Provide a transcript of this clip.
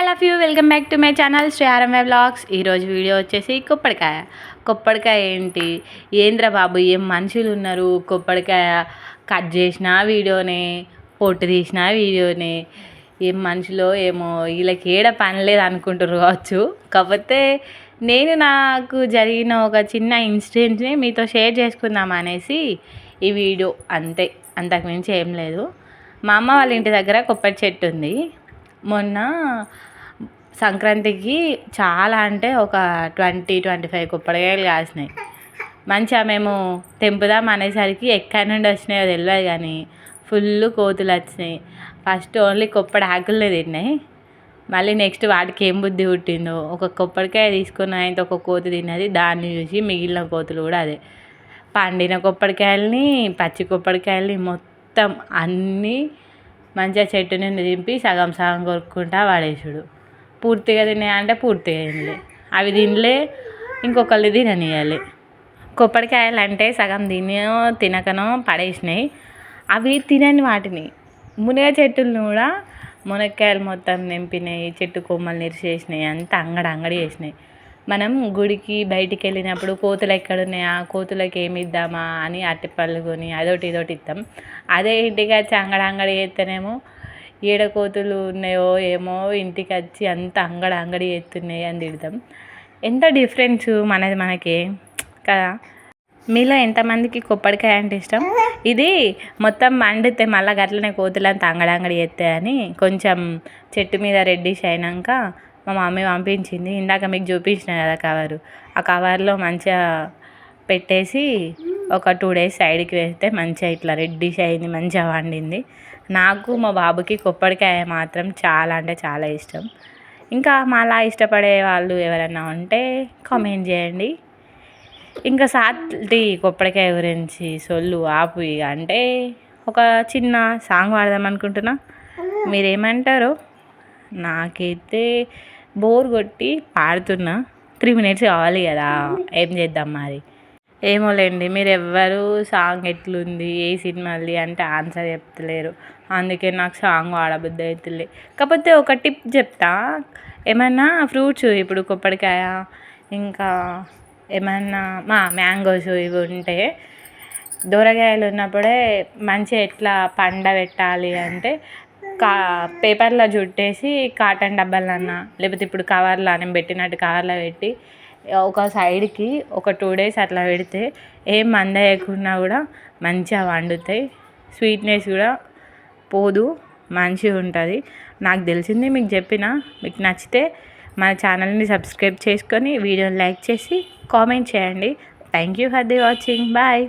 Love you welcome back to my channel Sri RMY vlogs. ఈరోజు video వచ్చేసి కొప్పడికాయ ఏంటి ఏంద్ర బాబు ఏం మనుషులు ఉన్నారు. కొప్పడికాయ కట్ చేసిన వీడియోనే, పొట్టు తీసిన వీడియోనే, ఏం మనుషులో ఏమో వీళ్ళకి ఏడ పని లేదు అనుకుంటారు కావచ్చు. కాకపోతే నాకు జరిగిన ఒక చిన్న ఇన్సిడెంట్ని మీతో షేర్ చేసుకుందాం అనేసి ఈ వీడియో, అంతే, అంతకుమించి ఏం లేదు. మా అమ్మ వాళ్ళ ఇంటి దగ్గర కొబ్బరి చెట్టు ఉంది. మొన్న సంక్రాంతికి చాలా అంటే ఒక 20-25 కొబ్బరికాయలు కాసినాయి. మంచిగా మేము తెంపుదాం అనేసరికి ఎక్కడి నుండి వచ్చినాయో తెలియదు కానీ ఫుల్ కోతులు వచ్చినాయి. ఫస్ట్ ఓన్లీ కొబ్బరి ఆకులే తిన్నాయి. మళ్ళీ నెక్స్ట్ వాటికి ఏం బుద్ధి పుట్టిందో ఒక కొబ్బరికాయ తీసుకున్న అయితే ఒక కోతి తిన్నది. దాన్ని చూసి మిగిలిన కోతులు కూడా అదే పండిన కొబ్బరికాయలని, పచ్చి కొబ్బరికాయలని మొత్తం అన్నీ మంచిగా చెట్టు నుండి దింపి సగం సగం కొరుక్కుంటా పడేసుడు. పూర్తిగా తినాయంటే పూర్తిగా తినలే, అవి తినలే, ఇంకొకళ్ళు తిననియాలి. కొబ్బరికాయలు అంటే సగం తినకనో పడేసినాయి. అవి తినని వాటిని మునగ చెట్టులను కూడా మునక్కాయలు మొత్తం నింపినాయి, చెట్టు కొమ్మలు నిరిసేసినాయి, అంతా అంగడి చేసినాయి. మనం గుడికి బయటికి వెళ్ళినప్పుడు కోతులు ఎక్కడున్నాయా, కోతులకి ఏమి ఇద్దామా అని అరటిపళ్ళు కొని అదొకటి ఇదొకటి ఇద్దాం. అదే ఇంటికి వచ్చి అంగడి చేస్తేనేమో ఏడ కోతులు ఉన్నాయో ఏమో ఇంటికి వచ్చి అంత అంగడి చేస్తున్నాయి అని తిడతాం. ఎంత డిఫరెన్స్ మనకి కదా. మీలో ఎంతమందికి కొబ్బరికాయ అంటే ఇష్టం? ఇది మొత్తం మండితే మళ్ళీ గట్లనే కోతులంతా అంగడి చేస్తాయని కొంచెం చెట్టు మీద రెడ్డిష్ అయినాక మా మమ్మీ పంపించింది. ఇందాక మీకు చూపించిన కదా కవరు, ఆ కవర్లో మంచిగా పెట్టేసి ఒక 2 days సైడ్కి వేస్తే మంచిగా ఇట్లా రెడ్డిష్ అయింది, మంచిగా వండింది. నాకు మా బాబుకి కొబ్బరికాయ మాత్రం చాలా అంటే చాలా ఇష్టం. ఇంకా మాలా ఇష్టపడే వాళ్ళు ఎవరైనా ఉంటే కామెంట్ చేయండి. ఇంకా సాటి కొబ్బరికాయ గురించి సొల్లు ఆపు ఇక అంటే ఒక చిన్న సాంగ్ పాడదాం అనుకుంటున్నా, మీరేమంటారు? నాకైతే బోర్ కొట్టి పాడుతున్నా. 3 minutes కావాలి కదా, ఏం చేద్దాం మరి. ఏమోలేండి, మీరు ఎవ్వరు సాంగ్ ఎట్లుంది, ఏ సినిమాది అంటే ఆన్సర్ చెప్తలేరు. అందుకే నాకు సాంగ్ పాడబుద్ధి అవుతుంది. కాకపోతే ఒక టిప్ చెప్తా. ఏమన్నా ఫ్రూట్స్, ఇప్పుడు కొబ్బరికాయ ఇంకా ఏమన్నా మ్యాంగోస్ ఇవి ఉంటే దూరగాయలు ఉన్నప్పుడే మంచిగా ఎట్లా పండబెట్టాలి అంటే పేపర్లో చుట్టేసి కాటన్ డబ్బాలన్నా లేకపోతే ఇప్పుడు కవర్లో నేను పెట్టినట్టు కవర్లో పెట్టి ఒక సైడ్కి ఒక 2 days అట్లా పెడితే ఏం మంద వేయకున్నా కూడా మంచిగా వండుతాయి. స్వీట్నెస్ కూడా పోదు, మంచిగా ఉంటుంది. నాకు తెలిసింది మీకు చెప్పిన. మీకు నచ్చితే మన ఛానల్ని సబ్స్క్రైబ్ చేసుకొని వీడియోని లైక్ చేసి కామెంట్ చేయండి. Thank you for the watching. Bye.